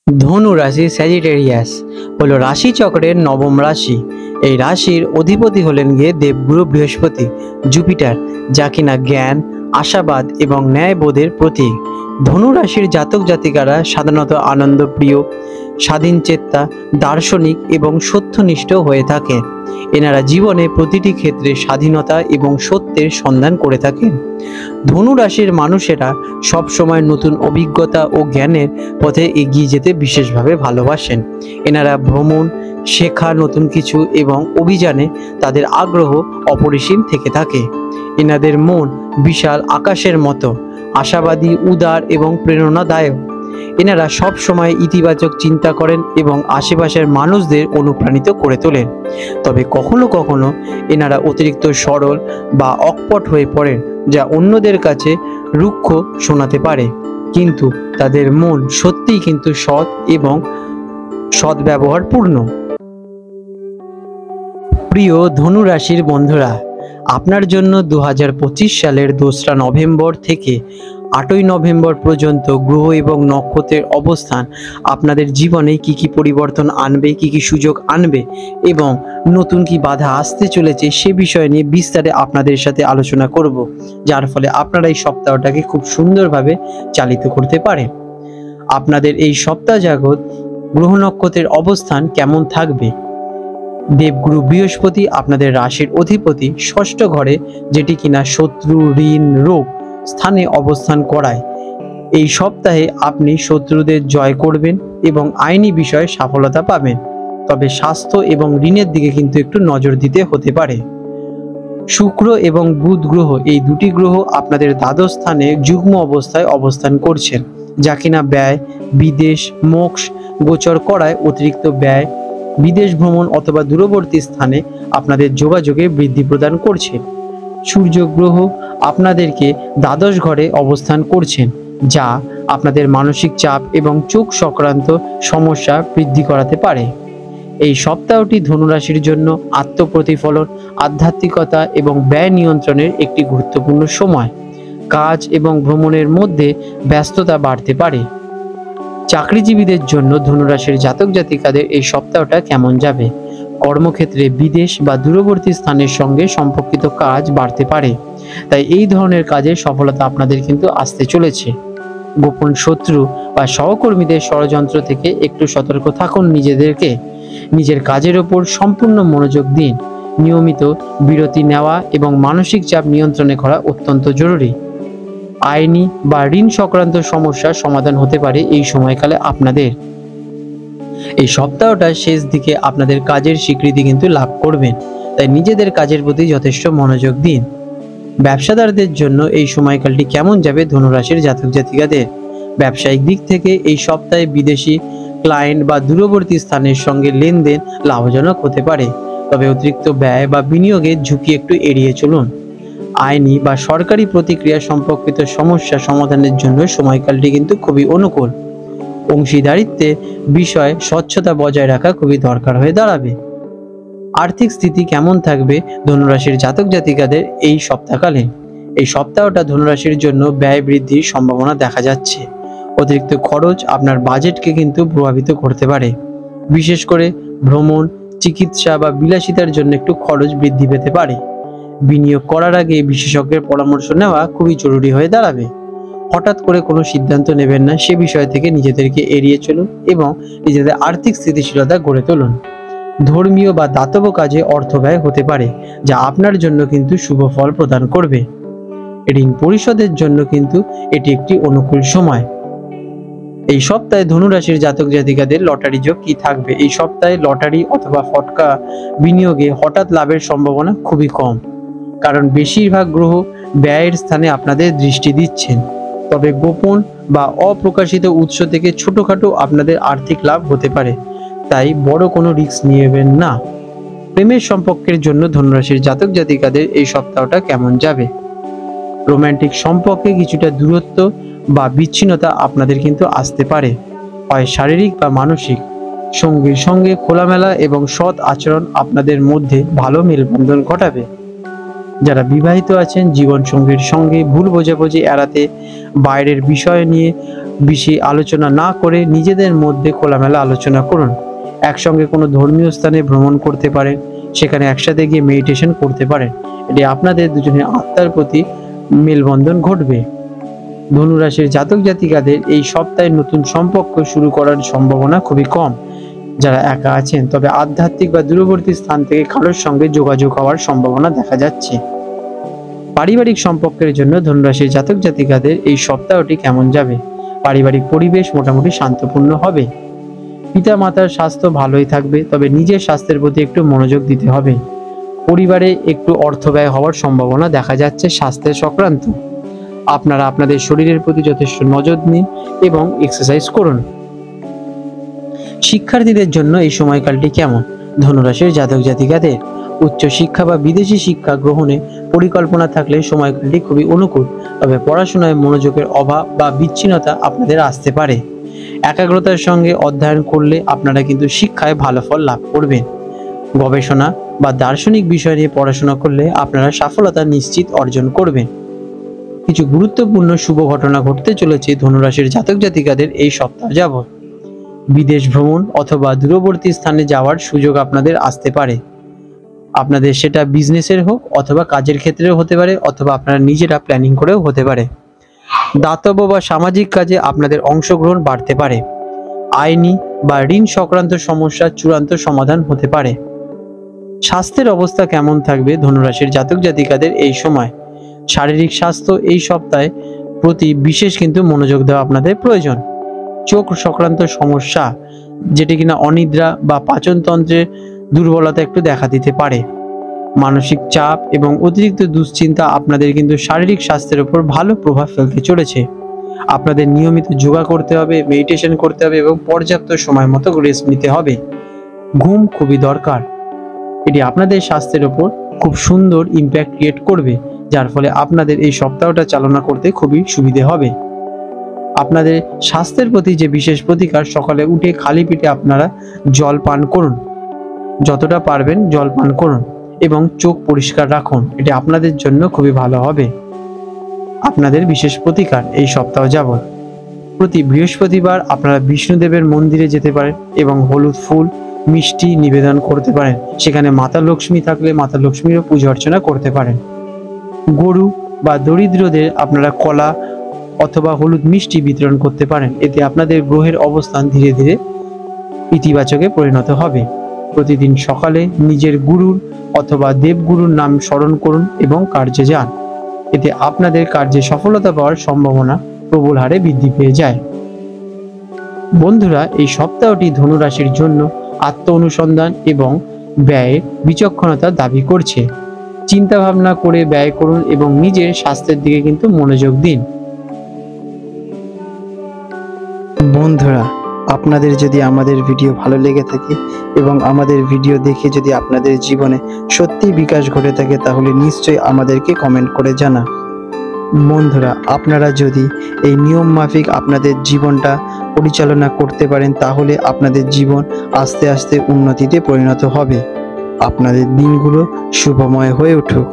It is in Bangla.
ধনু রাশি স্যাজিটেরিয়াস হলো রাশিচক্রের নবম রাশি। এই রাশির অধিপতি হলেন গিয়ে দেবগুরু বৃহস্পতি, জুপিটার, যা কিনা জ্ঞান, আশাবাদ এবং ন্যায়বোধের প্রতীক। ধনু রাশির জাতক জাতিকারা সাধারণত আনন্দপ্রিয়, স্বাধীনচেতা, দার্শনিক এবং সত্যনিষ্ঠ হয়ে থাকে। এনারা জীবনে প্রতিটি ক্ষেত্রে স্বাধীনতা এবং সত্যের সন্ধান করে থাকেন। ধনু রাশির মানুষেরা সবসময় নতুন অভিজ্ঞতা ও জ্ঞানের পথে এগিয়ে যেতে বিশেষভাবে ভালোবাসেন। এনারা ভ্রমণ, শেখা নতুন কিছু এবং অভিযানে তাদের আগ্রহ অপরিসীম থেকে থাকে। এনাদের মন বিশাল আকাশের মতো, আশাবাদী, উদার এবং প্রেরণাদায়ক। এনারা সব সময় ইতিবাচক চিন্তা করেন এবং আশেপাশের মানুষদের অনুপ্রাণিত করে তোলেন। তবে কখনো কখনো এনারা অতিরিক্ত সরল বা অকপট হয়ে পড়েন, যা অন্যদের কাছে রুক্ষ শোনাতে পারে, কিন্তু তাদের মন সত্যিই কিন্তু সৎ এবং সদ্ব্যবহারপূর্ণ। প্রিয় ধনু রাশির বন্ধুরা, আপনার জন্য 2025 সালের 2রা নভেম্বর থেকে 8ই নভেম্বর পর্যন্ত গ্রহ এবং নক্ষত্রের অবস্থান আপনাদের জীবনে কি কি পরিবর্তন আনবে, কি কি সুযোগ আনবে এবং নতুন কি বাধা আসতে চলেছে সে বিষয় নিয়ে বিস্তারে আপনাদের সাথে আলোচনা করব, যার ফলে আপনারা এই সপ্তাহটাকে খুব সুন্দরভাবে চালিত করতে পারেন। আপনাদের এই সপ্তাহ জাগত গ্রহ নক্ষত্রের অবস্থান কেমন থাকবে? দেবগুরু বৃহস্পতি আপনাদের রাশির অধিপতি ষষ্ঠ ঘরে, যেটি কিনা শত্রু, ঋণ, রোগ স্থানে অবস্থান করায়। এই সপ্তাহে আপনি শত্রুদের জয় করবেন এবং আইনি বিষয়ে সফলতা পাবেন। তবে স্বাস্থ্য এবং ঋণের দিকে কিন্তু একটু নজর দিতে হতে পারে। শুক্র এবং বুধ গ্রহ, এই দুটি গ্রহ আপনাদের দ্বাদশ স্থানে যুগ্ম অবস্থায় অবস্থান করছেন, যা কিনা ব্যয়, বিদেশ, মোক্ষ গোচর করায় অতিরিক্ত ব্যয়, বিদেশ ভ্রমণ অথবা দূরবর্তী স্থানে আপনাদের যোগাযোগে বৃদ্ধি প্রদান করছে। সূর্য গ্রহ আপনাদেরকে দ্বাদশ ঘরে অবস্থান করছেন, যা আপনাদের মানসিক চাপ এবং চোখ সংক্রান্ত সমস্যা বৃদ্ধি করাতে পারে। এই সপ্তাহটি ধনুরাশির জন্য আত্মপ্রতিফলন, আধ্যাত্মিকতা এবং ব্যয় নিয়ন্ত্রণের একটি গুরুত্বপূর্ণ সময়। কাজ এবং ভ্রমণের মধ্যে ব্যস্ততা বাড়তে পারে। চাকরিজীবীদের জন্য ধনুরাশির জাতক জাতিকাদের এই সপ্তাহটা কেমন যাবে? কর্মক্ষেত্রে বিদেশ বা দূরবর্তী স্থানের সঙ্গে সম্পর্কিত কাজ বাড়তে পারে, তাই এই ধরনের কাজে সফলতা আপনাদের কিন্তু আসতে চলেছে। গোপন শত্রু বা সহকর্মীদের ষড়যন্ত্র থেকে একটু সতর্ক থাকুন। নিজের কাজের ওপর সম্পূর্ণ মনোযোগ দিন। নিয়মিত বিরতি নেওয়া এবং মানসিক চাপ নিয়ন্ত্রণে করা অত্যন্ত জরুরি। আইনি বা ঋণ সংক্রান্ত সমস্যার সমাধান হতে পারে এই সময়কালে আপনাদের। এই সপ্তাহটার শেষ দিকে আপনাদের কাজের স্বীকৃতি কিন্তু লাভ করবেন, তাই নিজেদের কাজের প্রতি যথেষ্ট মনোযোগ দিন। ব্যবসাদারদের জন্য এই সময়কালটি কেমন যাবে ধনুরাশির জাতক জাতিকাদের? ব্যবসায়িক দিক থেকে এই সপ্তাহে বিদেশি ক্লায়েন্ট বা দূরবর্তী স্থানের সঙ্গে লেনদেন লাভজনক হতে পারে, তবে অতিরিক্ত ব্যয় বা বিনিয়োগের ঝুঁকি একটু এড়িয়ে চলুন। আইনি বা সরকারি প্রতিক্রিয়া সম্পর্কিত সমস্যা সমাধানের জন্য সময়কালটি কিন্তু খুবই অনুকূল। অংশীদারিত্বে বিষয়ে স্বচ্ছতা বজায় রাখা খুবই দরকার হয়ে দাঁড়াবে। আর্থিক স্থিতি কেমন থাকবে ধনুরাশির জাতক জাতিকাদের এই সপ্তাহকালে? এই সপ্তাহটা ধনুরাশির জন্য ব্যয় বৃদ্ধির সম্ভাবনা দেখা যাচ্ছে। অতিরিক্ত খরচ আপনার বাজেটকে কিন্তু প্রভাবিত করতে পারে। বিশেষ করে ভ্রমণ, চিকিৎসা বা বিলাসিতার জন্য একটু খরচ বৃদ্ধি পেতে পারে। বিনিয়োগ করার আগে বিশেষজ্ঞের পরামর্শ নেওয়া খুবই জরুরি হয়ে দাঁড়াবে। হঠাৎ করে কোনো সিদ্ধান্ত নেবেন না, সে বিষয় থেকে নিজেদেরকে এড়িয়ে চলুন এবং নিজেদের আর্থিক স্থিতিশীলতা গড়ে তুলুন। ধর্মীয় বা দাতব্য কাজে অর্থ ব্যয় হতে পারে, যা আপনার জন্য কিন্তু শুভ ফল প্রদান করবে। ঋণ পরিশোধের জন্য কিন্তু এটি একটি অনুকূল সময়। এই সপ্তাহে ধনুরাশির জাতক জাতিকাদের লটারি যোগ কি থাকবে? এই সপ্তাহে লটারি অথবা ফটকা বিনিয়োগে হঠাৎ লাভের সম্ভাবনা খুবই কম, কারণ বেশিরভাগ গ্রহ ব্যয়ের স্থানে আপনাদের দৃষ্টি দিচ্ছেন। তবে গোপন বা অপ্রকাশিত উৎস থেকে ছোটখাটো আপনাদের আর্থিক লাভ হতে পারে, তাই বড় কোনো রিস্ক নেবেন না। প্রেমের সম্পর্কের জন্য ধনুরাশির জাতক জাতিকাদের এই সপ্তাহটা কেমন যাবে? রোমান্টিক সম্পর্কে কিছুটা দূরত্ব বা বিচ্ছিন্নতা আপনাদের কিন্তু আসতে পারে, হয় শারীরিক বা মানসিক। সঙ্গীর সঙ্গে খোলামেলা এবং সৎ আচরণ আপনাদের মধ্যে ভালো মেলবন্ধন ঘটাবে। যারা বিবাহিত আছেন, জীবনসঙ্গীর সঙ্গে ভুল বোঝাবুঝি এড়াতে বাইরের বিষয় নিয়ে বেশি আলোচনা না করে নিজেদের মধ্যে খোলামেলা আলোচনা করুন। একসঙ্গে কোনো ধর্মীয় স্থানে ভ্রমণ করতে পারেন, সেখানে একসাথে গিয়ে মেডিটেশন করতে পারেন। এটি আপনাদের দুজনের আত্মার প্রতি মেলবন্ধন ঘটবে। ধনুরাশির জাতক জাতিকাদের এই সপ্তাহে নতুন সম্পর্ক শুরু করার সম্ভাবনা খুবই কম। যারা একা আছেন তবে আধ্যাত্মিক বা দূরবর্তী স্থান থেকে কারোর সঙ্গে যোগাযোগ হওয়ার সম্ভাবনা দেখা যাচ্ছে। পারিবারিক সম্পর্কের জন্য ধনুরাশির জাতক জাতিকাদের এই সপ্তাহটি কেমন যাবে? পারিবারিক পরিবেশ মোটামুটি শান্তপূর্ণ হবে। পিতা মাতার স্বাস্থ্য ভালোই থাকবে, তবে নিজের স্বাস্থ্যের প্রতি একটু মনোযোগ দিতে হবে। পরিবারে একটু অর্থ ব্যয় হওয়ার সম্ভাবনা দেখা যাচ্ছে স্বাস্থ্যের সংক্রান্ত। আপনারা আপনাদের শরীরের প্রতি যথেষ্ট নজর দিন এবং এক্সারসাইজ করুন। শিক্ষার্থীদের জন্য এই সময়কালটি কেমন? ধনুরাশির জাতক জাতিকাদের উচ্চ শিক্ষা বা বিদেশি শিক্ষা গ্রহণে পরিকল্পনা থাকলে সময়কালটি খুবই অনুকূল, তবে পড়াশোনায় মনোযোগের অভাব বা বিচ্ছিন্নতা আপনাদের আসতে পারে। একাগ্রতার সঙ্গে অধ্যয়ন করলে আপনারা কিন্তু শিক্ষায় ভালো ফল লাভ করবেন। গবেষণা বা দার্শনিক বিষয় নিয়ে পড়াশোনা করলে আপনারা সফলতা নিশ্চিত অর্জন করবেন। কিছু গুরুত্বপূর্ণ শুভ ঘটনা ঘটতে চলেছে ধনুরাশির জাতক জাতিকাদের এই সপ্তাহ যাবত। বিদেশ ভ্রমণ অথবা দূরবর্তী স্থানে যাওয়ার সুযোগ আপনাদের আসতে পারে। আপনাদের সেটা বিজনেসের হোক অথবা কাজের ক্ষেত্রেও হতে পারে, অথবা আপনারা নিজেরা প্ল্যানিং করেও হতে পারে। দাতব্য বা সামাজিক কাজে আপনাদের অংশগ্রহণ বাড়তে পারে। আইনি বা ঋণ সংক্রান্ত সমস্যার চূড়ান্ত সমাধান হতে পারে। স্বাস্থ্যের অবস্থা কেমন থাকবে ধনুরাশির জাতক জাতিকাদের এই সময়? শারীরিক স্বাস্থ্য এই সপ্তাহে প্রতি বিশেষ কিন্তু মনোযোগ দেওয়া আপনাদের প্রয়োজন। চোখ সংক্রান্ত সমস্যা, যেটি কিনা অনিদ্রা বা পাচনতন্ত্রের দুর্বলতা একটু দেখা দিতে পারে। মানসিক চাপ এবং অতিরিক্ত দুশ্চিন্তা আপনাদের কিন্তু শারীরিক স্বাস্থ্যের উপর ভালো প্রভাব ফেলতে চলেছে। আপনাদের নিয়মিত যোগা করতে হবে, মেডিটেশন করতে হবে এবং পর্যাপ্ত সময় মতো রেস্ট নিতে হবে। ঘুম খুবই দরকার। এটি আপনাদের স্বাস্থ্যের উপর খুব সুন্দর ইম্প্যাক্ট ক্রিয়েট করবে, যার ফলে আপনাদের এই সপ্তাহটা চালনা করতে খুবই সুবিধে হবে। আপনাদের স্বাস্থ্যের প্রতি যে বিশেষ প্রতিকার, সকালে উঠে খালি পেটে আপনারা জল পান করুন, যতটা পারবেন জল পান করুন এবং চোখ পরিষ্কার রাখুন। এটি আপনাদের জন্য খুবই ভালো হবে। আপনাদের বিশেষ প্রতিকার এই সপ্তাহ যাবত প্রতি বৃহস্পতিবার আপনারা বিষ্ণুদেবের মন্দিরে যেতে পারেন এবং হলুদ ফুল মিষ্টি নিবেদন করতে পারেন। সেখানে মাতা লক্ষ্মী থাকলে মাতা লক্ষ্মীরও পূজা অর্চনা করতে পারেন। গরু বা দরিদ্রদের আপনারা কলা অথবা হলুদ মিষ্টি বিতরণ করতে পারেন। এতে আপনাদের গ্রহের অবস্থান ধীরে ধীরে ইতিবাচকে পরিণত হবে। প্রতিদিন সকালে নিজের গুরুর অথবা দেবগুরুর নাম স্মরণ করুন এবং কার্যে যান। এতে আপনাদের কার্যে সফলতা পাওয়ার সম্ভাবনা প্রবল হারে বৃদ্ধি পেয়ে যায়। বন্ধুরা, এই সপ্তাহটি ধনুরাশির জন্য আত্ম অনুসন্ধান এবং ব্যয়ের বিচক্ষণতা দাবি করছে। চিন্তা ভাবনা করে ব্যয় করুন এবং নিজের স্বাস্থ্যের দিকে কিন্তু মনোযোগ দিন। বন্ধুরা, আপনাদের যদি আমাদের ভিডিও ভালো লেগে থাকে এবং আমাদের ভিডিও দেখে যদি আপনাদের জীবনে সত্যি বিকাশ ঘটে থাকে, তাহলে নিশ্চয়ই আমাদেরকে কমেন্ট করে জানান। বন্ধুরা, আপনারা যদি এই নিয়ম মাফিক আপনাদের জীবনটা পরিচালনা করতে পারেন, তাহলে আপনাদের জীবন আস্তে আস্তে উন্নতিতে পরিণত হবে। আপনাদের দিনগুলো শুভময় হয়ে উঠুক।